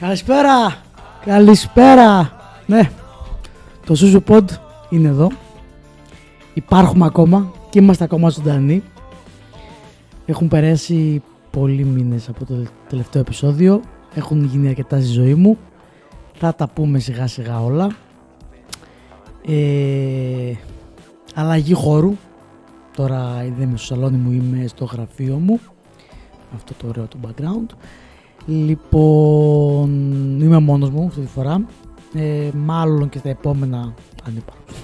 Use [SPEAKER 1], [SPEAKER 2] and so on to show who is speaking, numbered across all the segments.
[SPEAKER 1] Καλησπέρα! Καλησπέρα! Ναι, το Σούσου Pod είναι εδώ. Υπάρχουμε ακόμα και είμαστε ακόμα ζωντανοί. Έχουν περάσει πολλοί μήνες από το τελευταίο επεισόδιο. Έχουν γίνει αρκετά στη ζωή μου. Θα τα πούμε σιγά σιγά όλα. Αλλαγή χώρου. Τώρα δεν είμαι στο σαλόνι μου, είμαι στο γραφείο μου. Αυτό το ωραίο το background. Λοιπόν, είμαι μόνος μου αυτή τη φορά. Μάλλον και στα επόμενα, αν υπάρχουν,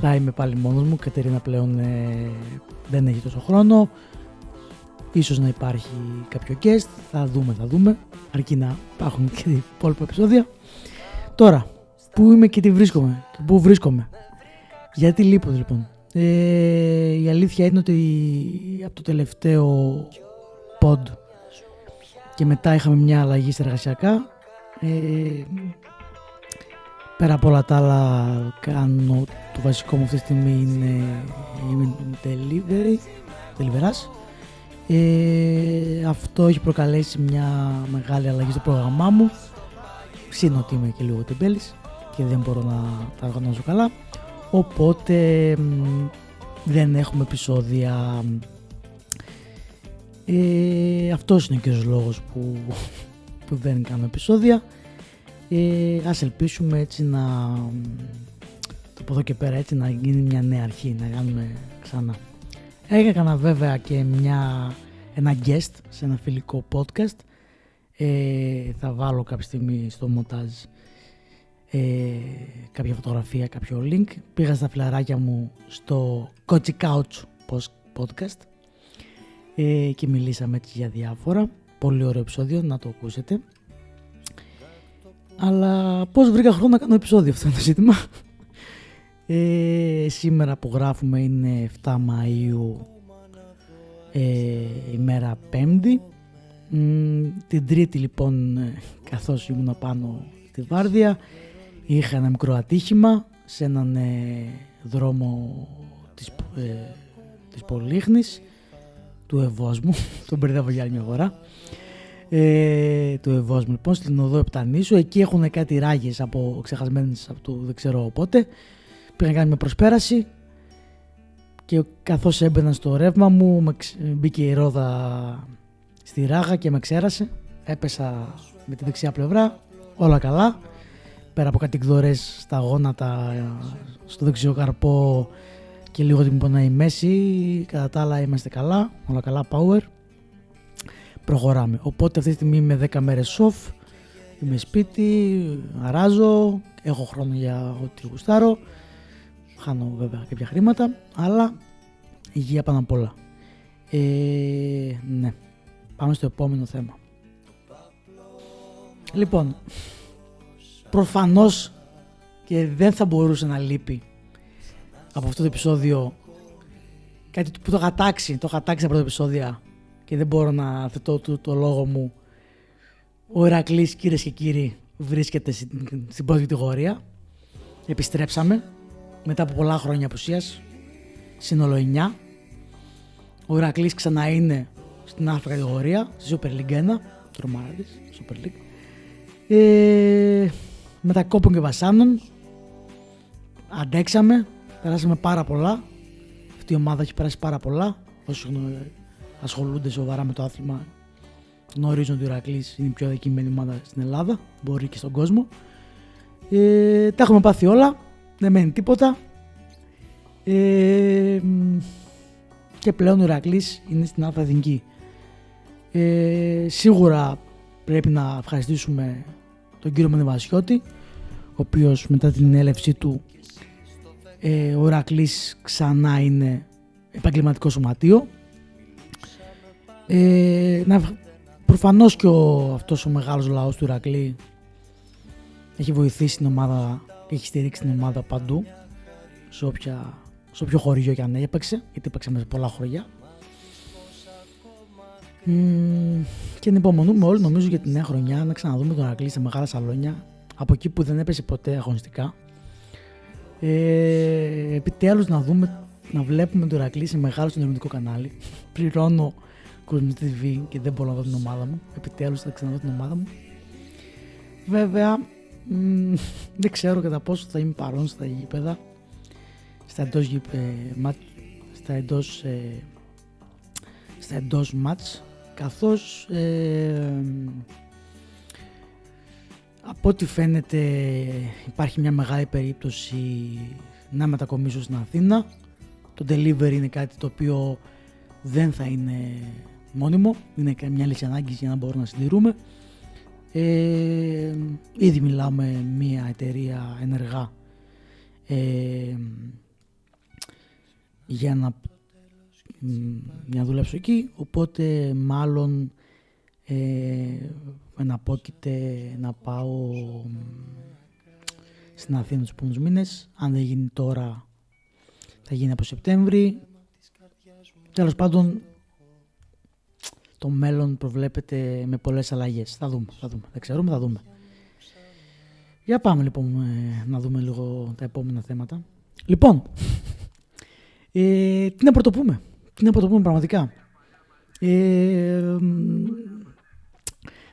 [SPEAKER 1] θα είμαι πάλι μόνος μου. Κατερίνα πλέον δεν έχει τόσο χρόνο. Ίσως να υπάρχει κάποιο guest. Θα δούμε. Αρκεί να υπάρχουν και οι υπόλοιπα επεισόδια. Τώρα, πού είμαι και τι βρίσκομαι και πού βρίσκομαι. Γιατί λείπω λοιπόν. Η αλήθεια είναι ότι από το τελευταίο pod και μετά είχαμε μια αλλαγή στα εργασιακά. Πέρα από όλα τα άλλα κάνω, το βασικό μου αυτή τη στιγμή είναι delivery. Αυτό έχει προκαλέσει μια μεγάλη αλλαγή στο πρόγραμμά μου. Συν ότι είμαι και λίγο τεμπέλης και δεν μπορώ να τα οργανώσω καλά. Οπότε δεν έχουμε επεισόδια. Αυτός είναι και ο λόγος που δεν κάνουμε επεισόδια. Ας ελπίσουμε έτσι να από εδώ και πέρα έτσι να γίνει μια νέα αρχή, να κάνουμε ξανά. Έκανα βέβαια και ένα guest σε ένα φιλικό podcast. Θα βάλω κάποια στιγμή στο μοντάζ κάποια φωτογραφία, κάποιο link. Πήγα στα φιλαράκια μου στο Coachy Couch podcast και μιλήσαμε έτσι για διάφορα. Πολύ ωραίο επεισόδιο, να το ακούσετε. Αλλά πώς βρήκα χρόνο να κάνω επεισόδιο, αυτό είναι το ζήτημα. Σήμερα που γράφουμε είναι 7 Μαΐου, ημέρα Πέμπτη. Την Τρίτη λοιπόν, καθώς ήμουν πάνω στη βάρδια, είχα ένα μικρό ατύχημα σε έναν δρόμο της Πολύχνης, του Ευόσμου, τον μπερδεύω για άλλη μια φορά, του Ευόσμου λοιπόν, στην οδό Επτανήσου. Εκεί έχουν κάτι ράγες ξεχασμένες από το δεν ξέρω πότε. Πήγα να κάνω μια προσπέραση και καθώς έμπαινα στο ρεύμα μου μπήκε η ρόδα στη ράγα και με ξέρασε. Έπεσα με τη δεξιά πλευρά, όλα καλά. Πέρα από κάτι εκδορές στα γόνατα, στο δεξιό καρπό και λίγο ότι μου πονάει η μέση, κατά τα άλλα είμαστε καλά, όλα καλά, power. Προχωράμε. Οπότε αυτή τη στιγμή είμαι 10 μέρες off, είμαι σπίτι, αράζω, έχω χρόνο για ό,τι γουστάρω. Χάνω βέβαια κάποια χρήματα, αλλά υγεία πάνω απ' όλα. Ναι, πάμε στο επόμενο θέμα. Λοιπόν, προφανώς και δεν θα μπορούσε να λείπει από αυτό το επεισόδιο κάτι που το είχα τάξει τα πρώτα επεισόδια και δεν μπορώ να θετώ το λόγο μου. Ο Ηρακλής, κυρίες και κύριοι, βρίσκεται στην πρώτη κατηγορία. Επιστρέψαμε μετά από πολλά χρόνια απουσίας, σύνολο 9. Ο Ηρακλής ξανά είναι στην Α κατηγορία, στη Super League 1, τρομάρα της, Super League. Με τα κόπων και βασάνων αντέξαμε, περάσαμε πάρα πολλά. Αυτή η ομάδα έχει περάσει πάρα πολλά. Όσοι ασχολούνται σοβαρά με το άθλημα γνωρίζουν ότι ο Ηρακλής είναι η πιο αδικημένη ομάδα στην Ελλάδα, μπορεί και στον κόσμο. Τα έχουμε πάθει όλα, δεν μένει τίποτα. Και πλέον ο Ηρακλής είναι στην Αλφα Εθνική. Σίγουρα πρέπει να ευχαριστήσουμε τον κύριο Μανεβασιώτη, ο οποίος μετά την έλευσή του ο Ηρακλής ξανά είναι επαγγελματικό σωματείο. Προφανώς και αυτός ο μεγάλος λαός του Ηρακλή έχει βοηθήσει την ομάδα, έχει στηρίξει την ομάδα παντού, σε όποιο χωριό και αν έπαιξε, γιατί έπαιξε μέσα σε πολλά χωριά. Και υπομονούμε όλοι νομίζω για τη νέα χρονιά να ξαναδούμε τον Ηρακλή σε μεγάλα σαλόνια, από εκεί που δεν έπεσε ποτέ αγωνιστικά. Επιτέλους να βλέπουμε τον Ηρακλή σε μεγάλο συνδρομητικό κανάλι. Πληρώνω Κοσμοτέ TV και δεν μπορώ να δω την ομάδα μου. Επιτέλους θα ξαναδώ την ομάδα μου. Βέβαια δεν ξέρω κατά πόσο θα είμαι παρόν στα γήπεδα, στα εντός μάτς, καθώς από ό,τι φαίνεται υπάρχει μια μεγάλη περίπτωση να μετακομίσω στην Αθήνα. Το delivery είναι κάτι το οποίο δεν θα είναι μόνιμο, είναι μια λύση ανάγκης για να μπορούμε να συντηρούμε. Ήδη μιλάω με μια εταιρεία ενεργά για να δουλέψω εκεί, οπότε μάλλον εναπόκειται να πάω στην Αθήνα τους επόμενους μήνες. Αν δεν γίνει τώρα θα γίνει από Σεπτέμβρη. Τέλος πάντων το μέλλον προβλέπεται με πολλές αλλαγές. Θα δούμε. Δεν ξέρουμε, θα δούμε. Για πάμε λοιπόν να δούμε λίγο τα επόμενα θέματα. Λοιπόν, τι να πρωτοπούμε πραγματικά.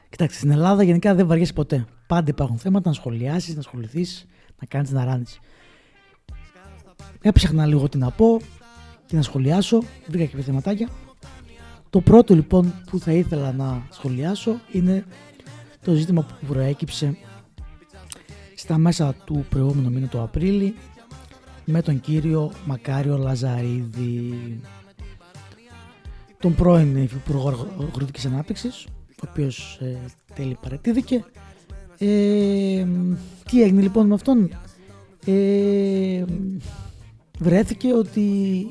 [SPEAKER 1] Κοιτάξτε, στην Ελλάδα γενικά δεν βαριέσαι ποτέ. Πάντα υπάρχουν θέματα να σχολιάσεις, να ασχοληθείς, να κάνεις την αράντηση. Έψαχνα λίγο τι να πω, τι να σχολιάσω, βρήκα κάποια θεματάκια. Το πρώτο λοιπόν που θα ήθελα να σχολιάσω είναι το ζήτημα που προέκυψε στα μέσα του προηγούμενου μήνα, το Απρίλη, με τον κύριο Μακάριο Λαζαρίδη, τον πρώην Υπουργό Αγροτικής Ανάπτυξης, ο οποίος τέλει παραιτήθηκε. Τι έγινε λοιπόν με αυτόν? Βρέθηκε ότι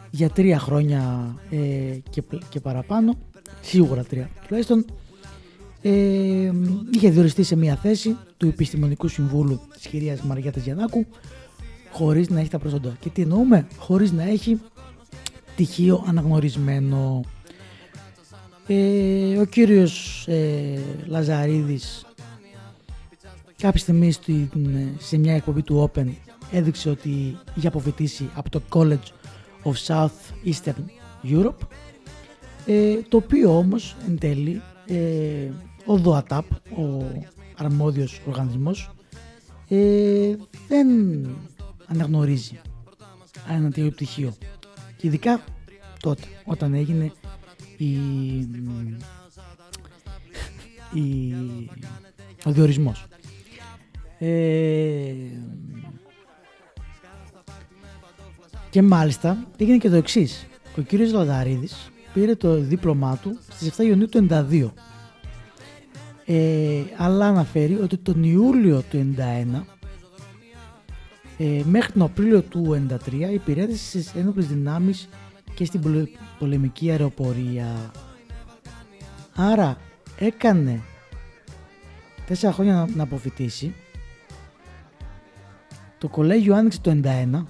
[SPEAKER 1] για 3 χρόνια και παραπάνω, σίγουρα 3 τουλάχιστον, είχε διοριστεί σε μια θέση του Επιστημονικού Συμβούλου της κυρίας Μαριάτας Γιαννάκου χωρίς να έχει τα προσόντα. Και τι εννοούμε? Χωρίς να έχει πτυχίο αναγνωρισμένο. Ο κύριος Λαζαρίδης κάποια στιγμή σε μια εκπομπή του Open έδειξε ότι είχε αποφοιτήσει από το College of South Eastern Europe, το οποίο όμως εν τέλει ο ΔΟΑΤΑΠ, ο αρμόδιος οργανισμός, δεν αναγνωρίζει ένα τέτοιο πτυχίο, και ειδικά τότε όταν έγινε ο διορισμός. Και μάλιστα έγινε και το εξής. Ο κύριος Λαζαρίδης πήρε το δίπλωμά του στις 7 Ιουνίου του 1992, αλλά αναφέρει ότι τον Ιούλιο του 1991 μέχρι τον Απρίλιο του 1993 υπηρέτησε στις ένοπλες δυνάμεις και στην πολεμική αεροπορία. Άρα έκανε 4 χρόνια να αποφοιτήσει. Το κολέγιο άνοιξε το 1991.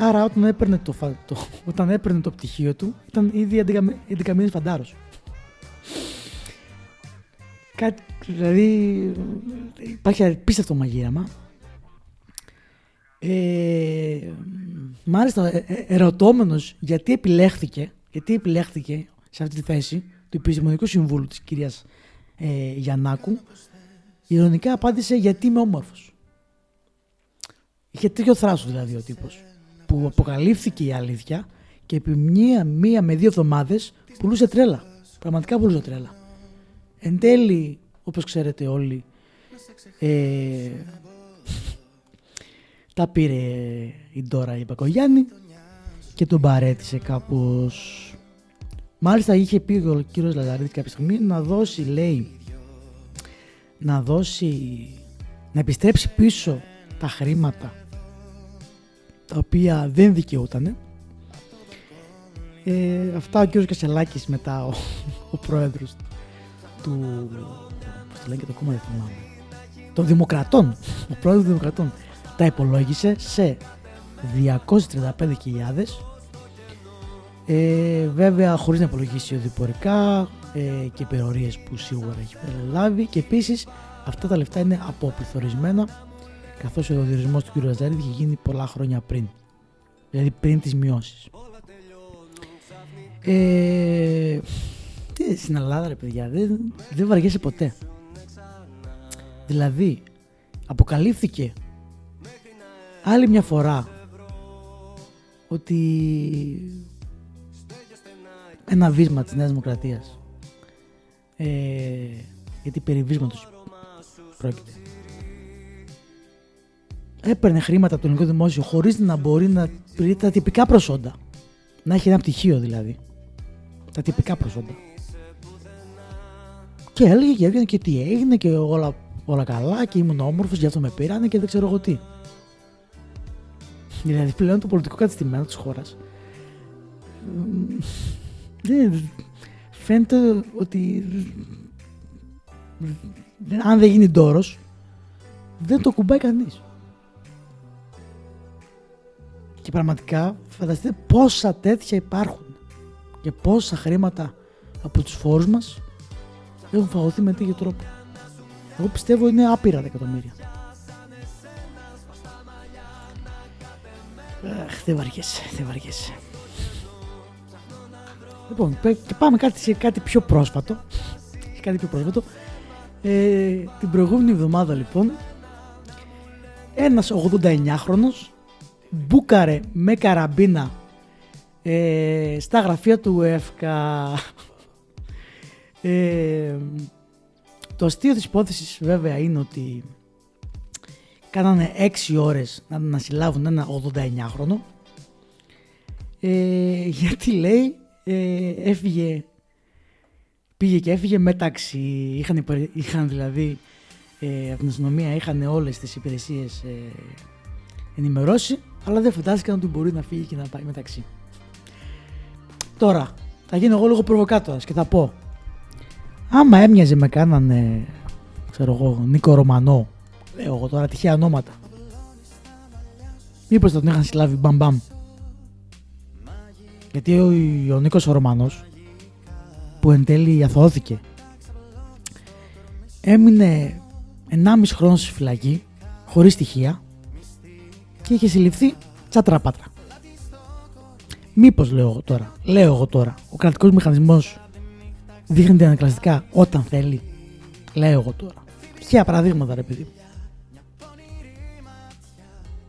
[SPEAKER 1] Άρα όταν έπαιρνε το πτυχίο του ήταν ήδη 11 μήνες φαντάρος. Δηλαδή υπάρχει απίστευτο μαγείραμα. Μάλιστα ερωτώμενος γιατί επιλέχθηκε σε αυτή τη θέση του Επιστημονικού Συμβούλου της κυρίας Γιαννάκου, ειρωνικά απάντησε γιατί είμαι όμορφος. Είχε τέτοιο θράσος δηλαδή ο τύπος, που αποκαλύφθηκε η αλήθεια και επί μία με 2 εβδομάδες πουλούσε τρέλα. Πραγματικά πουλούσε τρέλα. Εν τέλει, όπως ξέρετε όλοι, τα πήρε η Ντόρα η Μπακογιάννη και τον παρέτησε κάπως. Μάλιστα είχε πει ο κύριος Λαζαρίδης κάποια στιγμή να επιστρέψει πίσω τα χρήματα τα οποία δεν δικαιούτανε. Αυτά ο κύριος Κασελάκης, μετά ο πρόεδρος του, πώς το λένε και το κόμμα, δεν θυμάμαι, των Δημοκρατών, ο πρόεδρος των Δημοκρατών, τα υπολόγισε σε 235.000, βέβαια χωρίς να υπολογίσει οδηπορικά και υπερορίες που σίγουρα έχει περιλάβει, και επίσης αυτά τα λεφτά είναι αποπληθωρισμένα, καθώς ο διορισμός του κ. Λαζαρίδη είχε γίνει πολλά χρόνια πριν, δηλαδή πριν τις μειώσεις. Στην Ελλάδα, ρε παιδιά, δεν βαριέσαι ποτέ. Δηλαδή, αποκαλύφθηκε άλλη μια φορά ότι ένα βίσμα της Νέας Δημοκρατίας, γιατί περί βίσματος πρόκειται, έπαιρνε χρήματα από το ελληνικό δημόσιο χωρίς να μπορεί να πει τα τυπικά προσόντα. Να έχει ένα πτυχίο δηλαδή. Τα τυπικά προσόντα. Και έλεγε και έβγαινε και τι έγινε και όλα καλά και ήμουν όμορφος, γι' αυτό με πήρανε και δεν ξέρω εγώ τι. Δηλαδή πλέον το πολιτικό κατεστημένο της χώρας φαίνεται ότι αν δεν γίνει ντόρος δεν το κουμπάει κανείς. Και πραγματικά φανταστείτε πόσα τέτοια υπάρχουν και πόσα χρήματα από τους φόρους μας έχουν φαγωθεί με τέτοιο τρόπο. Εγώ πιστεύω είναι άπειρα εκατομμύρια. Δεν βαριέσαι. Λοιπόν, και πάμε σε κάτι πιο πρόσφατο. Την προηγούμενη εβδομάδα λοιπόν ένας 89χρονος μπούκαρε με καραμπίνα στα γραφεία του ΕΦΚΑ. Το αστείο της υπόθεσης βέβαια είναι ότι κάνανε 6 ώρες να συλλάβουν ένα 89χρονο, γιατί λέει πήγε και έφυγε μεταξύ. Είχαν δηλαδή από την αστυνομία είχαν όλες τις υπηρεσίες ενημερώσει, αλλά δεν φαντάστηκαν ότι μπορεί να φύγει και να πάει μεταξύ. Τώρα θα γίνω εγώ λίγο προβοκάτορας και θα πω, άμα έμοιαζε με κάνανε, ξέρω εγώ, Νίκο Ρωμανό, λέω εγώ τώρα τυχαία ονόματα, μήπως θα τον είχαν συλλάβει μπαμπαμ. Γιατί ο Νίκος ο Ρωμανός, που εν τέλει αθωώθηκε, έμεινε 1,5 χρόνο στη φυλακή χωρίς στοιχεία και είχε συλληφθεί τσατραπάτρα. Μήπως λέω εγώ τώρα, ο κρατικός μηχανισμός δείχνεται ανακλαστικά όταν θέλει. Λέω εγώ τώρα. Ποια παραδείγματα, ρε παιδί.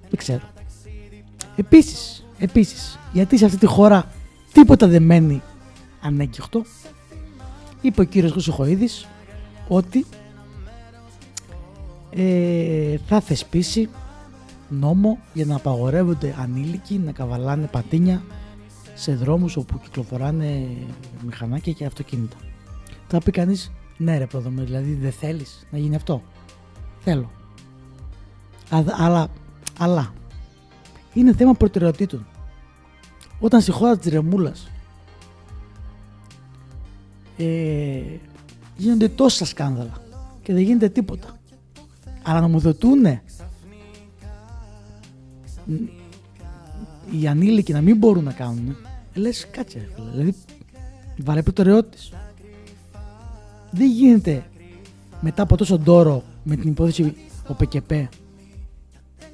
[SPEAKER 1] Δεν ξέρω. Επίσης, γιατί σε αυτή τη χώρα τίποτα δεν μένει ανέγκυχτο. Είπε ο κύριος Χρυσοχοΐδης ότι θα θεσπίσει νόμο για να απαγορεύονται ανήλικοι να καβαλάνε πατίνια σε δρόμους όπου κυκλοφοράνε μηχανάκια και αυτοκίνητα. Θα πει κανείς, ναι ρε προδομή, δηλαδή δεν θέλεις να γίνει αυτό. Θέλω. Αλλά είναι θέμα προτεραιοτήτων. Όταν στη χώρα της ρεμούλας γίνονται τόσα σκάνδαλα και δεν γίνεται τίποτα, αλλά νομοθετούνε οι ανήλικοι να μην μπορούν να κάνουν, λες κάτσε, δηλαδή βάλε προτεραιότητες. Δεν γίνεται μετά από τόσο ντόρο με την υπόθεση ο ΠΚΠ,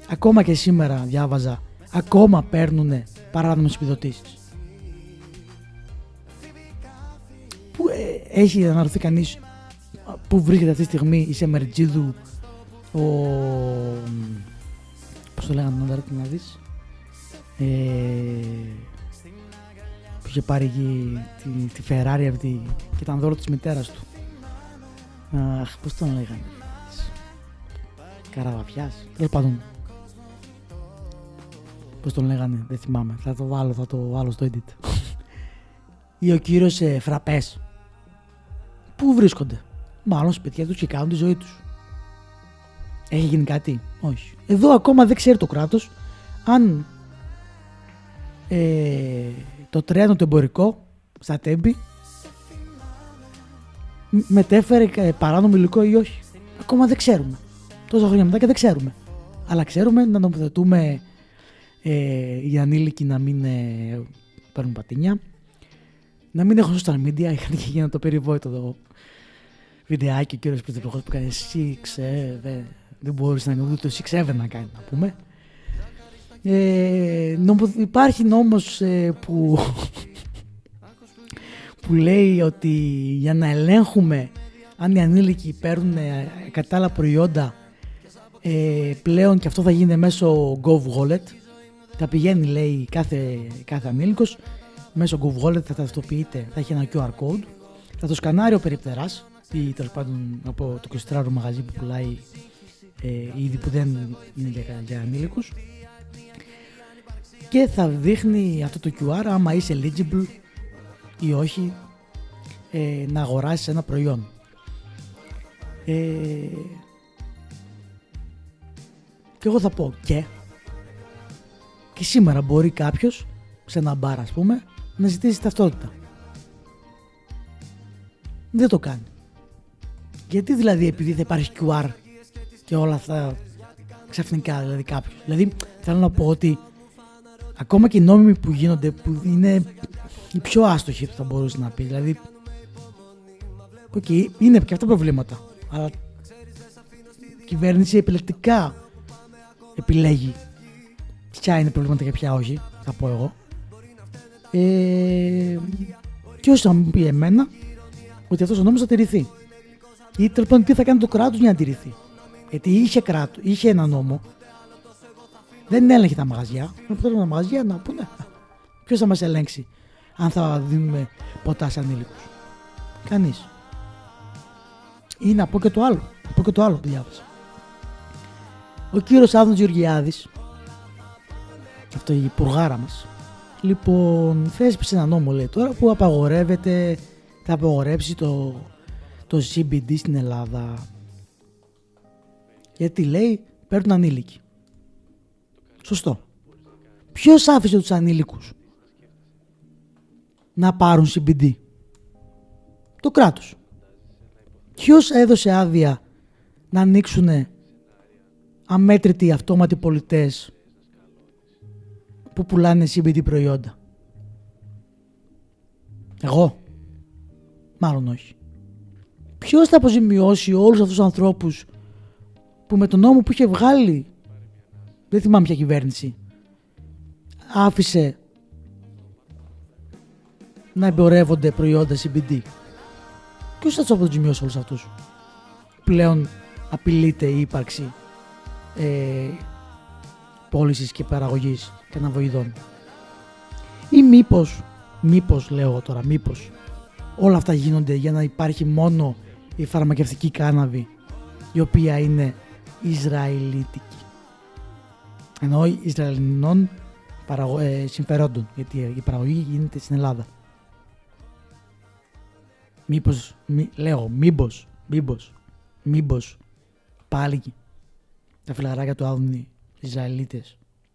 [SPEAKER 1] ακόμα και σήμερα διάβαζα, ακόμα παίρνουνε παράνομες επιδοτήσεις. Πού έχει αναρωθεί κανείς πού βρίσκεται αυτή τη στιγμή η Σεμερτζίδου, πώς το λέγανε να δεις, που είχε πάρει τη Ferrari αυτή και ήταν δώρο της μητέρας του. Αχ, πώς τον λέγανε, Καραβαφιάς, τέλος πάντων. Πώς τον λέγανε, δεν θυμάμαι, θα το βάλω στο edit. Ή ο κύριος Φραπές. Πού βρίσκονται? Μάλλον σπίτια τους και κάνουν τη ζωή τους. Έχει γίνει κάτι? Όχι. Εδώ ακόμα δεν ξέρει το κράτος αν το τρένο το εμπορικό στα Τέμπη μετέφερε παράνομο υλικό ή όχι. Ακόμα δεν ξέρουμε. Τόσα χρόνια μετά και δεν ξέρουμε. Αλλά ξέρουμε να νομοθετούμε οι ανήλικοι να μην παίρνουν πατίνια, να μην έχουν social media. Είχαν και γίνει το περιβόητο το βιντεάκι ο κύριος Πρωθυπουργός που κάνει δεν μπορούσε να είναι ούτε το 6-7 να κάνει, να πούμε. Υπάρχει νόμος που που λέει ότι για να ελέγχουμε αν οι ανήλικοι παίρνουν κατάλληλα προϊόντα, πλέον και αυτό θα γίνει μέσω GovWallet. Θα πηγαίνει, λέει, κάθε ανήλικος μέσω GovWallet, θα ταυτοποιείται, θα έχει ένα QR code, θα το σκανάρει ο περιπτεράς ή τέλος πάντων από το 24ωρο μαγαζί που πουλάει είδη που δεν είναι για ανήλικους, και θα δείχνει αυτό το QR άμα είσαι eligible ή όχι να αγοράσεις ένα προϊόν. Και εγώ θα πω και σήμερα μπορεί κάποιος σε ένα μπαρ, ας πούμε, να ζητήσει ταυτότητα. Δεν το κάνει. Γιατί δηλαδή, επειδή θα υπάρχει QR και όλα αυτά ξαφνικά, δηλαδή κάποιος. Δηλαδή θέλω να πω ότι ακόμα και οι νόμιμοι που γίνονται, που είναι οι πιο άστοχοι, θα μπορούσε να πει. Δηλαδή, okay, είναι και αυτά προβλήματα. Αλλά η κυβέρνηση επιλεκτικά επιλέγει ποια είναι προβλήματα και ποια όχι, θα πω εγώ. Και όσο θα μου πει εμένα ότι αυτός ο νόμος θα τηρηθεί. Ή τέλος πάντων τι θα κάνει το κράτος για να τηρηθεί. Γιατί είχε ένα νόμο, δεν έλεγχε τα μαγαζιά. Να πούμε τα μαγαζιά να πούνε ποιος θα μας ελέγξει αν θα δίνουμε ποτά σε ανήλικους. Κανείς. Ή να πω και το άλλο, που διάβασα. Ο κύριος Άδωνης Γεωργιάδης, αυτό η υπουργάρα μας, λοιπόν, θέσπισε ένα νόμο, λέει τώρα, που θα απαγορεύσει το CBD στην Ελλάδα. Γιατί, λέει, παίρνουν ανήλικοι. Σωστό. Ποιος άφησε τους ανήλικους να πάρουν CBD? Το κράτος. Ποιος έδωσε άδεια να ανοίξουν αμέτρητοι αυτόματοι πολιτές που πουλάνε CBD προϊόντα? Εγώ? Μάλλον όχι. Ποιος θα αποζημιώσει όλους αυτούς τους ανθρώπους που με τον νόμο που είχε βγάλει, δεν θυμάμαι ποια κυβέρνηση, άφησε να εμπορεύονται προϊόντα CBD? Ποιος θα τους αποζημιώσει όλους αυτούς? Πλέον απειλείται η ύπαρξη πώλησης και παραγωγής καναβοειδών. Ή μήπως λέω τώρα, μήπως όλα αυτά γίνονται για να υπάρχει μόνο η φαρμακευτική κάναβη, η οποία είναι Ισραηλίτικη, ενώ Ισραηλινών συμφερόντων, γιατί η παραγωγή γίνεται στην Ελλάδα. Μήπως πάλι τα φιλαράκια του Άδωνη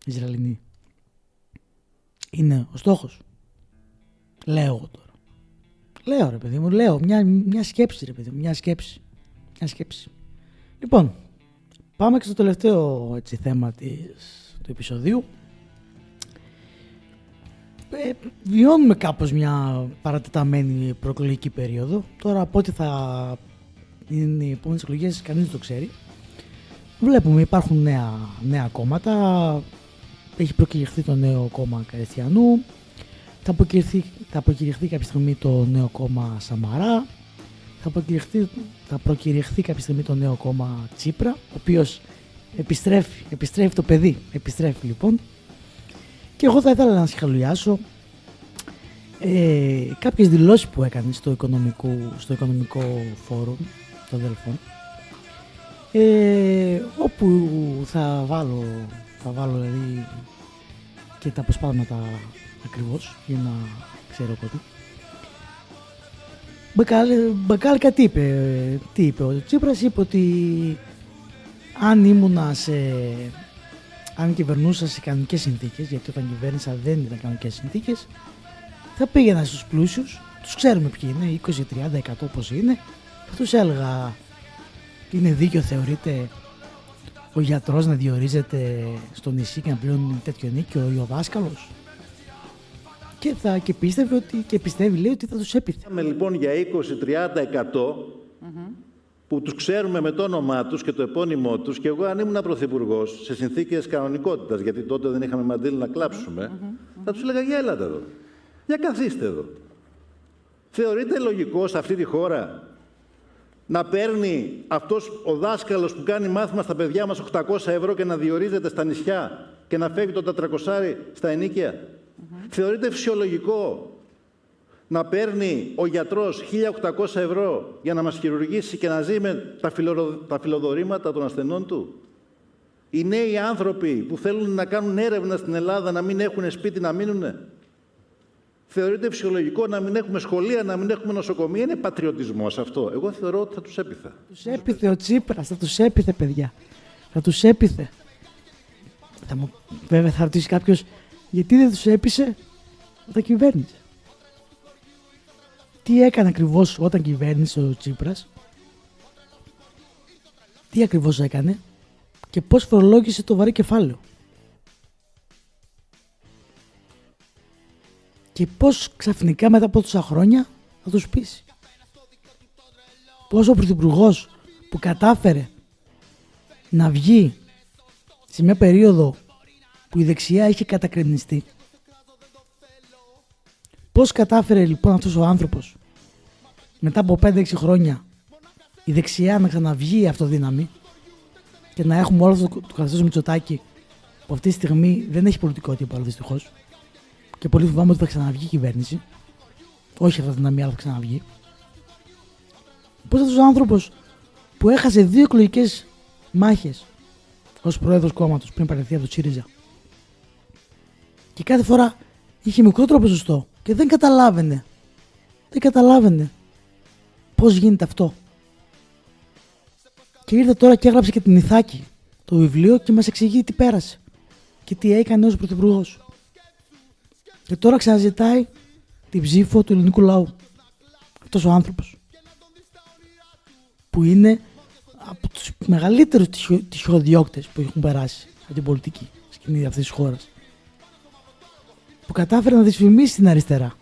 [SPEAKER 1] Ισραηλινοί είναι ο στόχος? Λέω εγώ τώρα. Λέω, ρε παιδί μου, μια σκέψη, ρε παιδί μου, μια σκέψη. Λοιπόν, πάμε και στο τελευταίο θέμα του επεισοδίου. Βιώνουμε κάπως μια παρατεταμένη προεκλογική περίοδο. Τώρα από ό,τι θα είναι οι επόμενες εκλογές κανείς δεν το ξέρει. Βλέπουμε υπάρχουν νέα κόμματα. Έχει προκηρυχθεί το νέο κόμμα Καριστιανού. Θα προκηρυχθεί κάποια στιγμή το νέο κόμμα Σαμαρά. Θα προκηρυχθεί κάποια στιγμή το νέο κόμμα Τσίπρα, ο οποίος επιστρέφει το παιδί. Επιστρέφει λοιπόν. Και εγώ θα ήθελα να συγχαλιάσω κάποιες δηλώσεις που έκανε στο οικονομικό φόρουμ των Δελφών, όπου θα βάλω δηλαδή και τα αποσπάσματα ακριβώς για να ξέρω κόσμο. Μπακάλικα τι είπε ο Τσίπρας? Είπε ότι αν κυβερνούσα σε κανονικές συνθήκες, γιατί όταν κυβέρνησα δεν ήταν κανονικές συνθήκες, θα πήγαινα στους πλούσιους, τους ξέρουμε ποιοι είναι, 20, 30, 100 πώς είναι, θα τους έλεγα, είναι δίκαιο θεωρείται ο γιατρός να διορίζεται στο νησί και να πληρώνει τέτοιο νίκιο ή ο δάσκαλος? Και πίστευε και πιστεύει, λέει, ότι θα τους έπειθε.
[SPEAKER 2] Μιλάμε λοιπόν για 20-30% που τους ξέρουμε με το όνομά τους και το επώνυμό τους, και εγώ αν ήμουν πρωθυπουργός σε συνθήκες κανονικότητας, γιατί τότε δεν είχαμε μαντήλι να κλάψουμε, θα τους έλεγα για έλατε εδώ, για καθίστε εδώ. Θεωρείται λογικό σε αυτή τη χώρα να παίρνει αυτός ο δάσκαλος που κάνει μάθημα στα παιδιά μας 800 ευρώ και να διορίζεται στα νησιά και να φεύγει το 400 στα ενοίκια? Θεωρείται φυσιολογικό να παίρνει ο γιατρός 1.800 ευρώ για να μας χειρουργήσει και να ζει με τα φιλοδορήματα των ασθενών του? Οι νέοι άνθρωποι που θέλουν να κάνουν έρευνα στην Ελλάδα να μην έχουν σπίτι να μείνουνε? Θεωρείται φυσιολογικό να μην έχουμε σχολεία, να μην έχουμε νοσοκομεία? Είναι πατριωτισμός αυτό? Εγώ θεωρώ ότι θα τους έπιθε.
[SPEAKER 1] Τους έπιθε ο Τσίπρας, θα τους έπιθε, παιδιά. Θα τους έπιθε. Βέβαια θα ρωτήσει κάποιος, γιατί δεν τους έπεισε όταν κυβέρνησε? Τι έκανε ακριβώς όταν κυβέρνησε ο Τσίπρας? Τι ακριβώς έκανε και πώς φορολόγησε το βαρύ κεφάλαιο? Και πώς ξαφνικά μετά από τόσα χρόνια θα τους πείσει? Πώς ο πρωθυπουργός που κατάφερε να βγει σε μια περίοδο που η δεξιά είχε κατακρεμνιστεί, πώς κατάφερε λοιπόν αυτός ο άνθρωπος μετά από 5-6 χρόνια η δεξιά να ξαναβγεί αυτοδύναμη και να έχουμε όλο αυτό το καθεστώς Μητσοτάκη που αυτή τη στιγμή δεν έχει πολιτικό τίποτα δυστυχώς και πολύ φοβάμαι ότι θα ξαναβγεί η κυβέρνηση, όχι αυτή τη δυναμία αλλά θα ξαναβγεί. Πώς αυτός ο άνθρωπος που έχασε 2 εκλογικές μάχες ως πρόεδρος κόμματος πριν παραιτηθεί από το ΣΥΡΙΖΑ και κάθε φορά είχε μικρότερο ποσοστό και δεν καταλάβαινε πώς γίνεται αυτό. Και ήρθε τώρα και έγραψε και την Ιθάκη το βιβλίο και μας εξηγεί τι πέρασε και τι έκανε ως πρωθυπουργός. Και τώρα ξαναζητάει την ψήφο του ελληνικού λαού. Αυτός ο άνθρωπος που είναι από τους μεγαλύτερους τυχοδιώκτες που έχουν περάσει από την πολιτική σκηνή αυτής της χώρας, που κατάφερε να δυσφημίσει την αριστερά,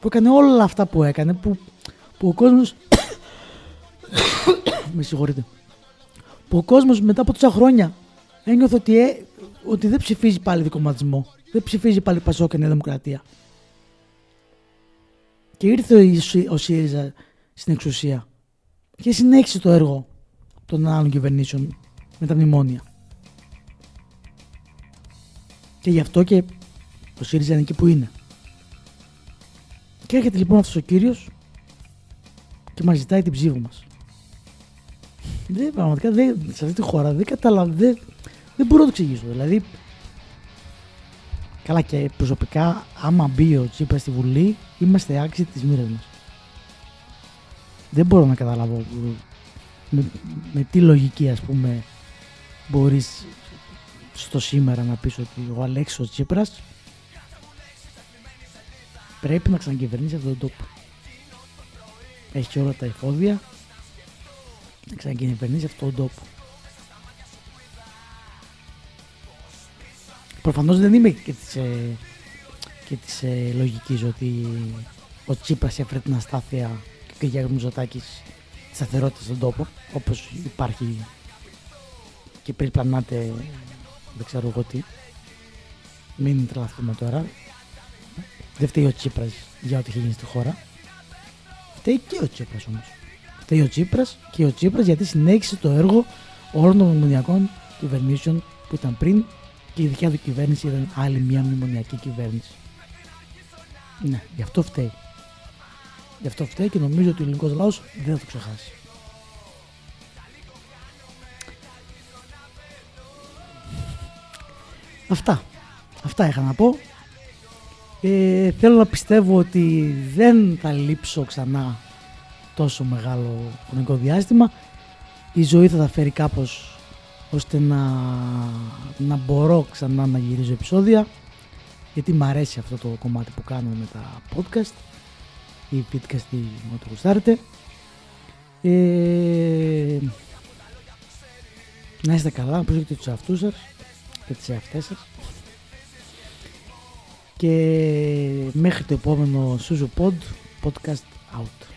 [SPEAKER 1] που έκανε όλα αυτά που έκανε, που ο κόσμος με συγχωρείτε, που ο κόσμος μετά από τόσα χρόνια ένιωθε ότι δεν ψηφίζει πάλι δικομματισμό, δεν ψηφίζει πάλι Πασόκ και Νέα Δημοκρατία. Και ήρθε ο ΣΥΡΙΖΑ στην εξουσία και συνέχισε το έργο των άλλων κυβερνήσεων με τα μνημόνια. Και γι' αυτό και ο ΣΥΡΙΖΑ είναι εκεί που είναι. Και έρχεται λοιπόν αυτός ο κύριος και μας ζητάει την ψήφο μας. Πραγματικά σε αυτή τη χώρα δεν μπορώ να το εξηγήσω. Δηλαδή, καλά και προσωπικά, άμα μπει ο Τσίπρας στη Βουλή, είμαστε άξιοι της μοίρας μας. Δεν μπορώ να καταλάβω με τι λογική, ας πούμε, μπορείς στο σήμερα να πεις ότι ο Αλέξης ο Τσίπρας πρέπει να ξανακυβερνήσει αυτόν τον τόπο. Έχει όλα τα εφόδια να ξανακυβερνήσει αυτόν τον τόπο. Προφανώς δεν είμαι και της λογικής ότι ο Τσίπρας έφερε την αστάθεια και ο Γιάννης Μητσοτάκης τη σταθερότητα στον τόπο, όπως υπάρχει και περιπλανάται δεν ξέρω εγώ τι. Μην τρελαθούμε τώρα. Δεν φταίει ο Τσίπρας για ό,τι έχει γίνει στη χώρα. Φταίει και ο Τσίπρας όμως. Φταίει ο Τσίπρας και ο Τσίπρας γιατί συνέχισε το έργο όλων των μνημονιακών κυβερνήσεων που ήταν πριν και η δικιά του κυβέρνηση ήταν άλλη μια μνημονιακή κυβέρνηση. Ναι, γι' αυτό φταίει. Γι' αυτό φταίει και νομίζω ότι ο ελληνικός λαός δεν θα το ξεχάσει. Αυτά είχα να πω. Θέλω να πιστεύω ότι δεν θα λείψω ξανά τόσο μεγάλο χρονικό διάστημα. Η ζωή θα τα φέρει κάπως ώστε να μπορώ ξανά να γυρίζω επεισόδια, γιατί μου αρέσει αυτό το κομμάτι που κάνω με τα podcast ή podcast ή ό,τι γουστάρετε. Να είστε καλά, να προσέχετε τους εαυτούς σας και τις εαυτές σας και μέχρι το επόμενο Suzu Pod podcast out.